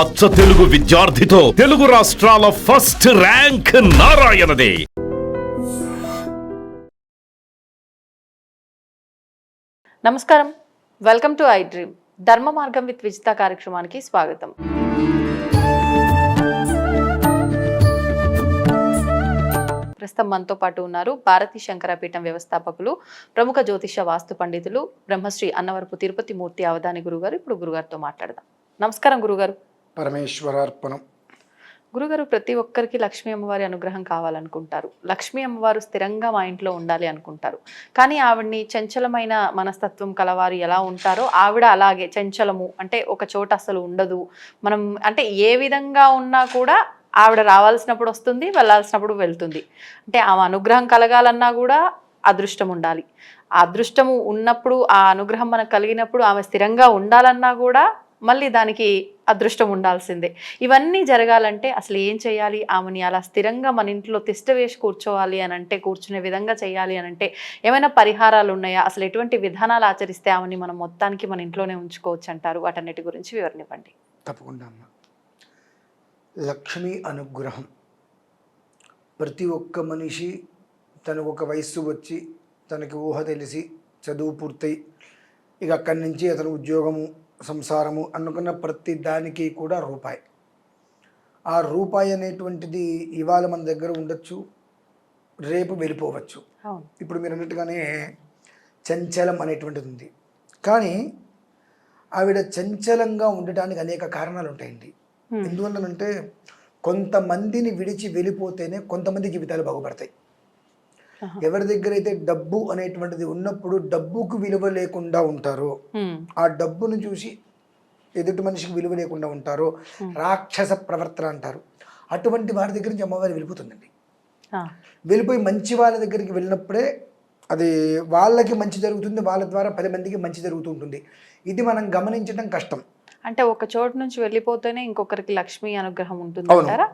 అచ్చ తెలుగు విద్యార్థితో తెలుగు రాష్ట్రాల first rank నారాయణదే. నమస్కారం, వెల్కమ్ టు ఐ డ్రీమ్. ధర్మ మార్గం విత్ విజిత కార్యక్రమానికి స్వాగతం. ప్రస్తుతం మనతో పాటు ఉన్నారు భారతీ శంకరపీఠం వ్యవస్థాపకులు, ప్రముఖ జ్యోతిష వాస్తు పండితులు, బ్రహ్మశ్రీ అన్నవరపు తిరుపతి మూర్తి అవధాని గురుగారు. ఇప్పుడు గురుగారితో మాట్లాడదాం. నమస్కారం గురుగారు. పరమేశ్వరార్పణం. గురుగారు, ప్రతి ఒక్కరికి లక్ష్మీ అమ్మవారి అనుగ్రహం కావాలనుకుంటారు. లక్ష్మీ అమ్మవారు స్థిరంగా మా ఇంట్లో ఉండాలి అనుకుంటారు. కానీ ఆవిడ్ని చంచలమైన మనస్తత్వం కలవారు ఎలా ఉంటారో ఆవిడ అలాగే చంచలము, అంటే ఒక చోట అసలు ఉండదు. మనం అంటే ఏ విధంగా ఉన్నా కూడా ఆవిడ రావాల్సినప్పుడు వస్తుంది, వెళ్ళాల్సినప్పుడు వెళ్తుంది. అంటే ఆమె అనుగ్రహం కలగాలన్నా కూడా అదృష్టం ఉండాలి. ఆ అదృష్టము ఉన్నప్పుడు, ఆ అనుగ్రహం మనకు కలిగినప్పుడు ఆమె స్థిరంగా ఉండాలన్నా కూడా మళ్ళీ దానికి అదృష్టం ఉండాల్సిందే. ఇవన్నీ జరగాలంటే అసలు ఏం చేయాలి? ఆమెని అలా స్థిరంగా మన ఇంట్లో తిష్ట వేసి కూర్చోవాలి అని అంటే, కూర్చునే విధంగా చేయాలి అని అంటే ఏమైనా పరిహారాలు ఉన్నాయా? అసలు ఎటువంటి విధానాలు ఆచరిస్తే ఆమెని మనం మొత్తానికి మన ఇంట్లోనే ఉంచుకోవచ్చు అంటారు? వాటన్నిటి గురించి వివరణ ఇవ్వండి. తప్పకుండా అమ్మ. లక్ష్మీ అనుగ్రహం ప్రతి ఒక్క మనిషి తనకు ఒక వయస్సు వచ్చి, తనకి ఊహ తెలిసి, చదువు పూర్తయి, ఇక అక్కడి నుంచి అతను ఉద్యోగము, సంసారము అనుకున్న ప్రతి దానికి కూడా రూపాయి. ఆ రూపాయి అనేటువంటిది ఇవాళ మన దగ్గర ఉండొచ్చు, రేపు వెళ్ళిపోవచ్చు. ఇప్పుడు మీరు అన్నట్టుగానే చంచలం అనేటువంటిది ఉంది. కానీ ఆవిడ చంచలంగా ఉండటానికి అనేక కారణాలు ఉంటాయండి. ఎందువల్లనంటే కొంతమందిని విడిచి వెళ్ళిపోతేనే కొంతమంది జీవితాలు బాగుపడతాయి. ఎవరి దగ్గర అయితే డబ్బు అనేటువంటిది ఉన్నప్పుడు డబ్బుకు విలువ లేకుండా ఉంటారో, ఆ డబ్బును చూసి ఎదుటి మనిషికి విలువ లేకుండా ఉంటారో రాక్షస ప్రవర్తన అంటారు. అటువంటి వారి దగ్గర నుంచి అమ్మవారి వెళ్ళిపోతుందండి. వెళ్ళిపోయి మంచి వాళ్ళ దగ్గరికి వెళ్ళినప్పుడే అది వాళ్ళకి మంచి జరుగుతుంది, వాళ్ళ ద్వారా 10 మందికి మంచి జరుగుతూ ఉంటుంది. ఇది మనం గమనించడం కష్టం. అంటే ఒక చోటు నుంచి వెళ్ళిపోతేనే ఇంకొకరికి లక్ష్మీ అనుగ్రహం ఉంటుంది అంటారా?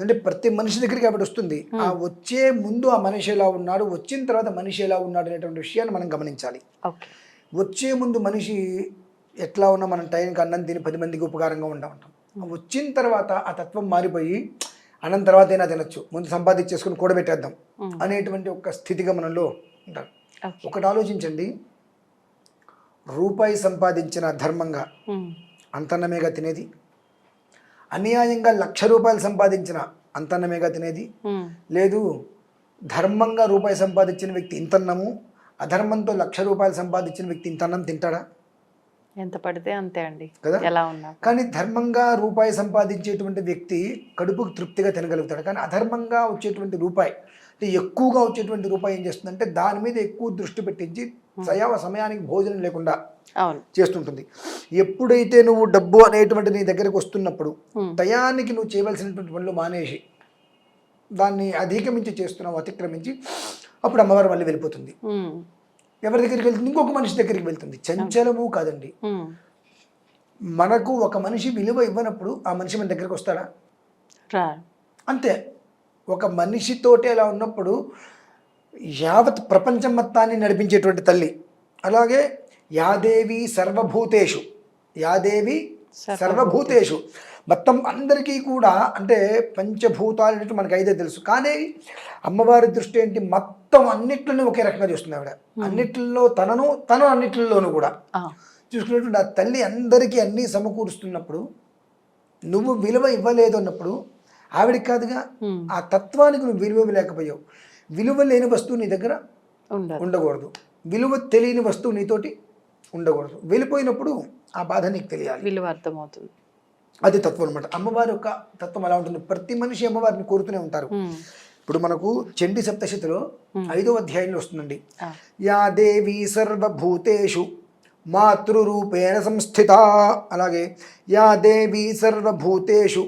అంటే ప్రతి మనిషి దగ్గరికి ఆవిడ వస్తుంది. ఆ వచ్చే ముందు ఆ మనిషి ఎలా ఉన్నాడు, వచ్చిన తర్వాత మనిషి ఎలా ఉన్నాడు అనేటువంటి విషయాన్ని మనం గమనించాలి. వచ్చే ముందు మనిషి ఎట్లా ఉన్నా మనం టైంకి అన్నం తిని 10 మందికి ఉపకారంగా ఉంటాం. వచ్చిన తర్వాత ఆ తత్వం మారిపోయి అన్నం తర్వాత అయినా తినొచ్చు, ముందు సంపాదించేసుకుని కూడబెట్టేద్దాం అనేటువంటి ఒక స్థితిగా మనలో ఉంటాం. ఒకటి ఆలోచించండి, రూపాయి సంపాదించిన ధర్మంగా అంతన్నమేగా తినేది, అన్యాయంగా 1,00,000 రూపాయలు సంపాదించిన అంతన్నమేగా తినేది. లేదు, ధర్మంగా రూపాయి సంపాదించిన వ్యక్తి ఇంతన్నము, అధర్మంతో 1,00,000 రూపాయలు సంపాదించిన వ్యక్తి ఇంతన్నం తింటాడా? ఎంత పడితే అంతే అండి కదా. ఎలా ఉన్నా కానీ ధర్మంగా రూపాయి సంపాదించేటువంటి వ్యక్తి కడుపుకు తృప్తిగా తినగలుగుతాడు. కానీ అధర్మంగా వచ్చేటువంటి రూపాయి, అంటే ఎక్కువగా వచ్చేటువంటి రూపాయి ఏం చేస్తుందంటే దాని మీద ఎక్కువ దృష్టి పెట్టించి సమయానికి భోజనం లేకుండా చేస్తుంటుంది. ఎప్పుడైతే నువ్వు డబ్బు అనేటువంటి నీ దగ్గరికి వస్తున్నప్పుడు టయానికి నువ్వు చేయవలసినటువంటి పనులు మానేసి దాన్ని అధిగమించి చేస్తున్నావు, అతిక్రమించి, అప్పుడు అమ్మవారు మళ్ళీ వెళ్ళిపోతుంది. ఎవరి దగ్గరికి వెళ్తుంది? ఇంకొక మనిషి దగ్గరికి వెళ్తుంది. చంచలము కాదండి. మనకు ఒక మనిషి విలువ ఇవ్వనప్పుడు ఆ మనిషి మన దగ్గరికి వస్తాడా? అంతే. ఒక మనిషితోటి అలా ఉన్నప్పుడు యావత్ ప్రపంచం మొత్తాన్ని నడిపించేటువంటి తల్లి. అలాగే యాదేవి సర్వభూతేషు, యాదేవి సర్వభూతేషు, మొత్తం అందరికీ కూడా, అంటే పంచభూతాలు అంటే మనకు అయితే తెలుసు. కానీ అమ్మవారి దృష్టి ఏంటి? మొత్తం అన్నిట్లోనూ ఒకే రకంగా చూస్తుంది ఆవిడ. అన్నిట్లలో తను అన్నిట్లలోనూ కూడా చూసుకున్నటువంటి ఆ తల్లి అందరికీ అన్నీ సమకూరుస్తున్నప్పుడు నువ్వు విలువ ఇవ్వలేదు అన్నప్పుడు ఆవిడికి కాదుగా, ఆ తత్వానికి నువ్వు విలువ లేకపోయావు. విలువ లేని వస్తువు నీ దగ్గర ఉండకూడదు, విలువ తెలియని వస్తువు నీతోటి ఉండకూడదు. వెళ్ళిపోయినప్పుడు ఆ బాధ నీకు తెలియాలి, విలువ అర్థమవుతుంది. అది తత్వం అనమాట. అమ్మవారి యొక్క తత్వం అలా ఉంటుంది. ప్రతి మనిషి అమ్మవారిని కోరుతూనే ఉంటారు. ఇప్పుడు మనకు చండీ సప్తశతిలో 5వ అధ్యాయంలో వస్తుందండి, యా దేవి సర్వభూతేషు మాతృరూపేణ సంస్థిత. అలాగే యా దేవి సర్వభూతేషు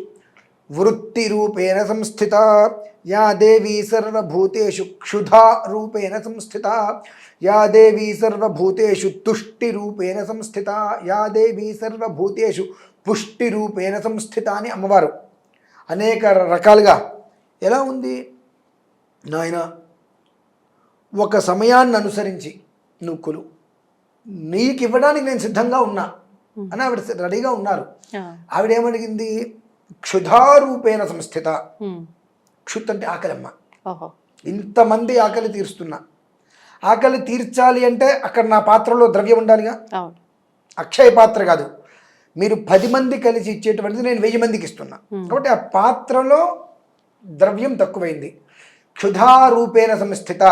వృత్తి రూపేణ సంస్థిత, యా దేవి సర్వభూతేషు క్షుధా రూపేణ సంస్థిత, యా దేవి సర్వభూతేషు తుష్టి రూపేణ సంస్థిత, యా దేవి సర్వభూతేషు పుష్టి రూపేణ సంస్థిత అని అమ్మవారు అనేక రకాలుగా ఎలా ఉంది నాయన. ఒక సమయాన్ని అనుసరించి నువ్వు నీకు ఇవ్వడానికి నేను సిద్ధంగా ఉన్నా, అని ఆవిడ రెడీగా ఉన్నారు. ఆవిడ ఏమడిగింది, క్షుధారూపేణ సంస్థిత. క్షుత్ అంటే ఆకలమ్మ. ఇంతమంది ఆకలి తీరుస్తున్నా, ఆకలి తీర్చాలి అంటే అక్కడ నా పాత్రలో ద్రవ్యం ఉండాలిగా. అక్షయ పాత్ర కాదు, మీరు 10 మంది కలిసి ఇచ్చేటువంటిది నేను 1000 మందికి ఇస్తున్నా. కాబట్టి ఆ పాత్రలో ద్రవ్యం తక్కువైంది. క్షుధారూపేణ సంస్థిత.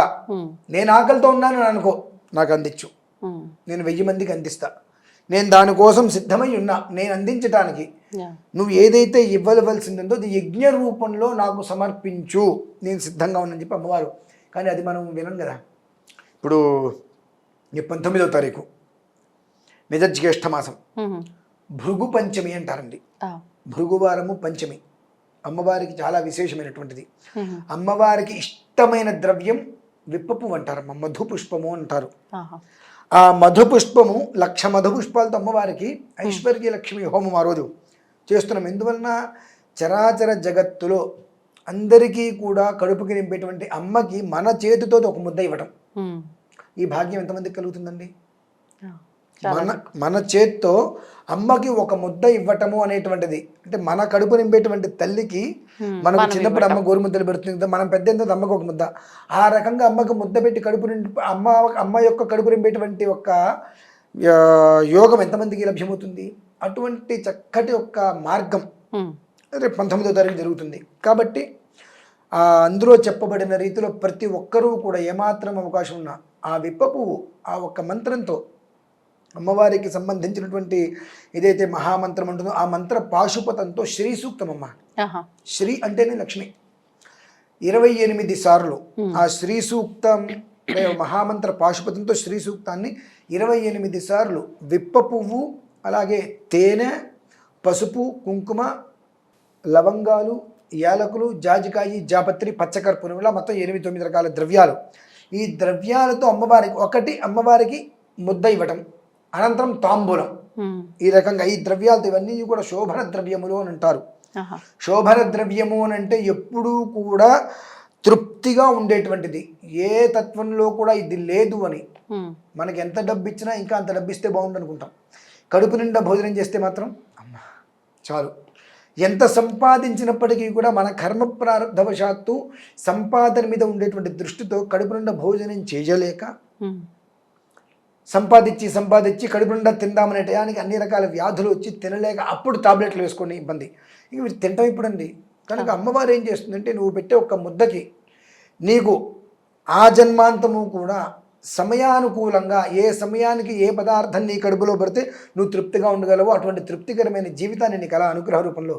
నేను ఆకలితో ఉన్నాను అనుకో, నాకు అందించు, నేను 1000 మందికి అందిస్తా, నేను దానికోసం సిద్ధమై ఉన్నా, నేను అందించడానికి. నువ్వు ఏదైతే ఇవ్వవలసిందో అది యజ్ఞ రూపంలో నాకు సమర్పించు, నేను సిద్ధంగా ఉన్నానని చెప్పి అమ్మవారు. కానీ అది మనం వినం కదా. ఇప్పుడు 19వ తారీఖు నిజజ్యేష్ఠ మాసం, భృగు పంచమి అంటారండి. భృగువారము పంచమి అమ్మవారికి చాలా విశేషమైనటువంటిది. అమ్మవారికి ఇష్టమైన ద్రవ్యం విప్పపు అంటారమ్మ, మధుపుష్పము అంటారు. ఆ మధుపుష్పము 1,00,000 మధుపుష్పాలతో అమ్మవారికి ఐశ్వర్య లక్ష్మి హోమం ఆ రోజు చేస్తున్నాం. ఎందువలన చరాచర జగత్తులో అందరికీ కూడా కడుపుకి నింపేటువంటి అమ్మకి మన చేతితో ఒక ముద్ద ఇవ్వటం, ఈ భాగ్యం ఎంతమందికి కలుగుతుందండి? మన చేత్తో అమ్మకి ఒక ముద్ద ఇవ్వటము అనేటువంటిది, అంటే మన కడుపు నింపేటువంటి తల్లికి, మనకు చిన్నప్పుడు అమ్మ గోరుముద్దలు పెడుతుంది కదా, మనం పెద్ద ఎంత అమ్మకు ఒక ముద్ద, ఆ రకంగా అమ్మకు ముద్ద పెట్టి కడుపు నిండి అమ్మ యొక్క కడుపు నింపేటువంటి ఒక యోగం ఎంతమందికి లభ్యమవుతుంది? అటువంటి చక్కటి ఒక మార్గం రేపు 19వ తారీఖు జరుగుతుంది. కాబట్టి అందులో చెప్పబడిన రీతిలో ప్రతి ఒక్కరూ కూడా ఏమాత్రం అవకాశం ఉన్నా ఆ విప్ప పువ్వు, ఆ ఒక్క మంత్రంతో అమ్మవారికి సంబంధించినటువంటి ఏదైతే మహామంత్రం ఉంటుందో ఆ మంత్ర పాశుపతంతో శ్రీ సూక్తం అమ్మ. శ్రీ అంటేనే లక్ష్మి. 28 సార్లు ఆ శ్రీ సూక్తం మహామంత్ర పాశుపతంతో శ్రీ సూక్తాన్ని 28 సార్లు విప్ప పువ్వు, అలాగే తేనె, పసుపు, కుంకుమ, లవంగాలు, యాలకులు, జాజికాయి, జాపత్రి, పచ్చకర్పూరం, ఇలా మొత్తం 8-9 రకాల ద్రవ్యాలు. ఈ ద్రవ్యాలతో అమ్మవారికి ముద్ద ఇవ్వటం, అనంతరం తాంబూలం. ఈ రకంగా ఈ ద్రవ్యాలతో, ఇవన్నీ కూడా శోభన ద్రవ్యములు అని అంటారు. శోభన ద్రవ్యము అని అంటే ఎప్పుడూ కూడా తృప్తిగా ఉండేటువంటిది. ఏ తత్వంలో కూడా ఇది లేదు అని. మనకి ఎంత డబ్బు ఇచ్చినా ఇంకా అంత డబ్బు ఇస్తే బాగుండు అనుకుంటాం. కడుపు నిండా భోజనం చేస్తే మాత్రం అమ్మ చాలు. ఎంత సంపాదించినప్పటికీ కూడా మన కర్మ ప్రారంధవశాత్తు సంపాదన మీద ఉండేటువంటి దృష్టితో కడుపు నిండా భోజనం చేయలేక, సంపాదించి కడుపు నిండా తిందామనే టయానికి అన్ని రకాల వ్యాధులు వచ్చి తినలేక అప్పుడు టాబ్లెట్లు వేసుకొని ఇబ్బంది. ఇంక మీరు తింటాం ఇప్పుడండి. కనుక అమ్మవారు ఏం చేస్తుందంటే, నువ్వు పెట్టే ఒక్క ముద్దకి నీకు ఆ జన్మాంతము కూడా సమయానుకూలంగా ఏ సమయానికి ఏ పదార్థం నీ కడుపులో పడితే నువ్వు తృప్తిగా ఉండగలవో అటువంటి తృప్తికరమైన జీవితాన్ని నీకు అలా అనుగ్రహ రూపంలో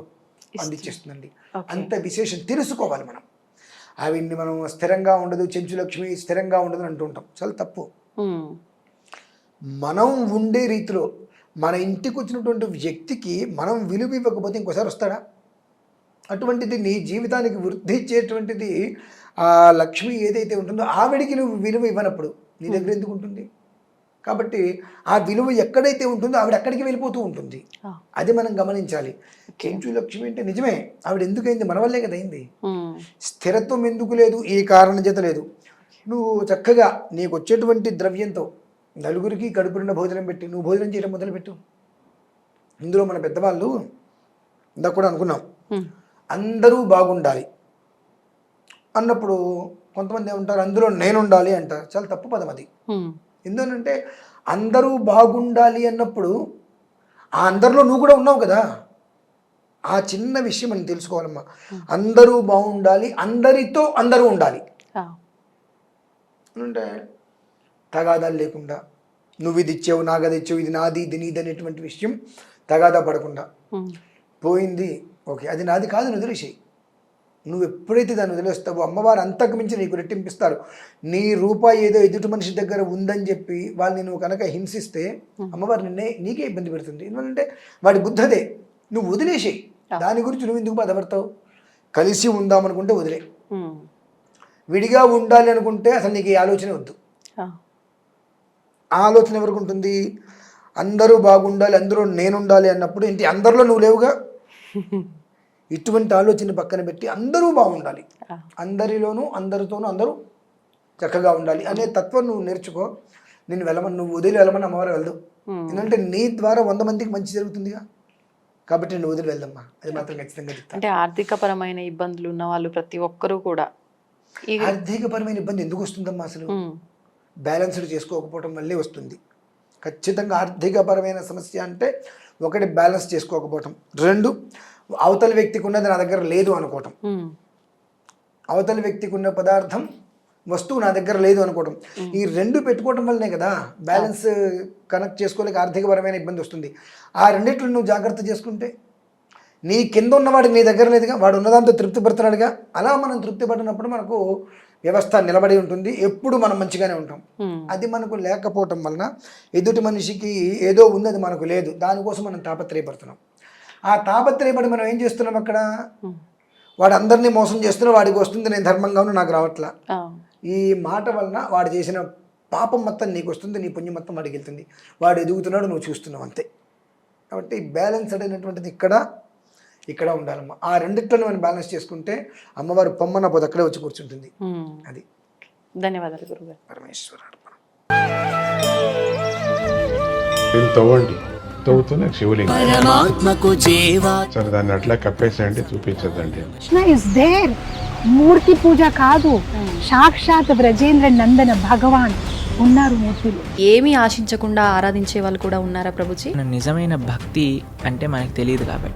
అందించేస్తుందండి. అంత విశేషం తెలుసుకోవాలి మనం. అవిన్ని మనం స్థిరంగా ఉండదు, చెంచులక్ష్మి స్థిరంగా ఉండదు అంటూ ఉంటాం. చాలా తప్పు. మనం ఉండే రీతిలో మన ఇంటికి వచ్చినటువంటి వ్యక్తికి మనం విలువ ఇవ్వకపోతే ఇంకోసారి వస్తాడా? అటువంటిది నీ జీవితానికి వృద్ధి ఇచ్చేటువంటిది ఆ లక్ష్మి ఏదైతే ఉంటుందో ఆవిడికి నువ్వు విలువ ఇవ్వనప్పుడు నీ దగ్గర ఎందుకు ఉంటుంది? కాబట్టి ఆ విలువ ఎక్కడైతే ఉంటుందో ఆవిడ అక్కడికి వెళ్ళిపోతూ ఉంటుంది. అది మనం గమనించాలి. చెంచు లక్ష్మి అంటే నిజమే, ఆవిడ ఎందుకైంది? మన వల్లే కదా అయింది. స్థిరత్వం ఎందుకు లేదు? ఈ కారణం చేత లేదు. నువ్వు చక్కగా నీకు వచ్చేటువంటి ద్రవ్యంతో నలుగురికి కడుపు నిండా భోజనం పెట్టి నువ్వు భోజనం చేయడం మొదలుపెట్టు. ఇందులో మన పెద్దవాళ్ళు ఇందాక కూడా అనుకున్నాం, అందరూ బాగుండాలి అన్నప్పుడు కొంతమంది ఏమంటారు, అందులో నేను ఉండాలి అంటారు. చాలా తప్పు పదం అది. ఎందుకంటే అందరూ బాగుండాలి అన్నప్పుడు ఆ అందరిలో నువ్వు కూడా ఉన్నావు కదా. ఆ చిన్న విషయం మనం తెలుసుకోవాలమ్మా. అందరూ బాగుండాలి, అందరితో అందరూ ఉండాలి అంటే తగాదాలు లేకుండా, నువ్వు ఇది ఇచ్చావు, నాకు అది ఇచ్చావు, ఇది నాది, ఇది నీది అనేటువంటి విషయం తగాదా పడకుండా, పోయింది ఓకే అది నాది కాదు అని వదిలేసేయి. నువ్వు ఎప్పుడైతే దాన్ని వదిలేస్తావో అమ్మవారు అంతకు మించి నీకు రెట్టింపిస్తారు. నీ రూపాయి ఏదో ఎదుటి మనిషి దగ్గర ఉందని చెప్పి వాళ్ళని నువ్వు కనుక హింసిస్తే అమ్మవారు నీకే ఇబ్బంది పెడుతుంది. ఎందుకంటే వాడి బుద్ధదే. నువ్వు వదిలేసేయి. దాని గురించి నువ్వు ఎందుకు బాధపడతావు? కలిసి ఉందామనుకుంటే వదిలే. విడిగా ఉండాలి అనుకుంటే అసలు నీకు ఈ ఆలోచన వద్దు. ఆలోచన ఎవరికి ఉంటుంది? అందరూ బాగుండాలి, అందరూ నేనుండాలి అన్నప్పుడు ఏంటి, అందరిలో నువ్వు లేవుగా. ఇటువంటి ఆలోచన పక్కన పెట్టి అందరూ బాగుండాలి, అందరిలోనూ అందరితోనూ అందరూ చక్కగా ఉండాలి అనే తత్వం నువ్వు నేర్చుకో. నువ్వు వదిలి వెళ్ళమని అమ్మవారు వెళ్దు. ఎందుకంటే నీ ద్వారా 100 మందికి మంచి జరుగుతుందిగా, కాబట్టి నువ్వు వదిలి వెళ్దమ్మా, అది మాత్రం ఖచ్చితంగా చెప్తాను. అంటే ఆర్థికపరమైన ఇబ్బందులు ఉన్న వాళ్ళు ప్రతి ఒక్కరూ కూడా ఆర్థికపరమైన ఇబ్బంది ఎందుకు వస్తుందమ్మా? అసలు బ్యాలెన్స్డ్ చేసుకోకపోవడం వల్లే వస్తుంది. ఖచ్చితంగా ఆర్థికపరమైన సమస్య అంటే ఒకటి బ్యాలెన్స్ చేసుకోకపోవటం, 2 అవతల వ్యక్తికి ఉన్నది నా దగ్గర లేదు అనుకోవటం, అవతల వ్యక్తికి ఉన్న పదార్థం వస్తువు నా దగ్గర లేదు అనుకోవటం. ఈ 2 పెట్టుకోవటం వల్లనే కదా బ్యాలెన్స్ కనెక్ట్ చేసుకోలేక ఆర్థికపరమైన ఇబ్బంది వస్తుంది. ఆ రెండిట్లు నువ్వు జాగ్రత్త చేసుకుంటే నీ కింద ఉన్నవాడికి నీ దగ్గర లేదుగా, వాడు ఉన్నదాంతో తృప్తి పడుతున్నాడుగా. అలా మనం తృప్తి పడినప్పుడు మనకు వ్యవస్థ నిలబడి ఉంటుంది, ఎప్పుడు మనం మంచిగానే ఉంటాం. అది మనకు లేకపోవటం వలన ఎదుటి మనిషికి ఏదో ఉంది, అది మనకు లేదు, దానికోసం మనం తాపత్రయపడుతున్నాం. ఆ తాపత్రయపడి మనం ఏం చేస్తున్నాం అక్కడ, వాడు అందరినీ మోసం చేస్తున్నా, వాడికి వస్తుంది, నేను ధర్మంగాను నాకు రావట్లా. ఈ మాట వలన వాడు చేసిన పాపం మొత్తం నీకు వస్తుంది, నీ పుణ్యం మొత్తం వాడికి వెళ్తుంది, వాడు ఎదుగుతున్నాడు, నువ్వు చూస్తున్నావు అంతే. కాబట్టి బ్యాలెన్స్ అనేటువంటిది ఇక్కడ ఉండాలమ్మా. ఆ రెండిట్లను మనం బ్యాలెన్స్ చేసుకుంటే అమ్మవారు పొమ్మన్న పోతే అక్కడే వచ్చి కూర్చుంటుంది. అది. ధన్యవాదాలు గురుగారు. పరమేశ్వర అర్పణ. తవ్వండి, తవ్వుతూనే శివలింగం. పరమాత్మకు జీవా సరే, దాన్ని అట్లా కప్పేసేయండి, చూపించదండి. Krishna is there. మూర్తి పూజ కాదు, సాక్షాత్ బ్రజేంద్ర నందన భగవాన్ ఉన్నారు మూర్తిలో. ఏమీ ఆశించకుండా ఆరాధించే వాళ్ళు కూడా ఉన్నారా ప్రభుజీ? నిజమైన భక్తి అంటే మనకు తెలియదు కాబట్టి